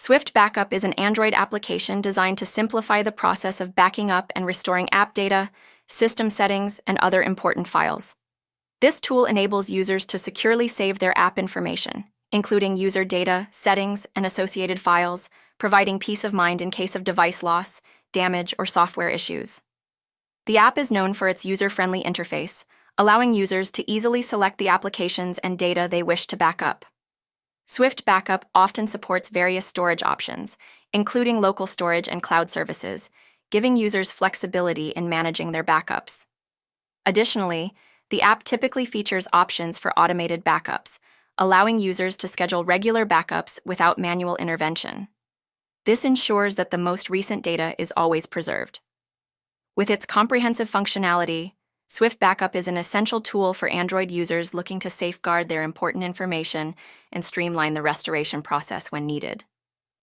Swift Backup is an Android application designed to simplify the process of backing up and restoring app data, system settings, and other important files. This tool enables users to securely save their app information, including user data, settings, and associated files, providing peace of mind in case of device loss, damage, or software issues. The app is known for its user-friendly interface, allowing users to easily select the applications and data they wish to back up. Swift Backup often supports various storage options, including local storage and cloud services, giving users flexibility in managing their backups. Additionally, the app typically features options for automated backups, allowing users to schedule regular backups without manual intervention. This ensures that the most recent data is always preserved. With its comprehensive functionality, Swift Backup is an essential tool for Android users looking to safeguard their important information and streamline the restoration process when needed.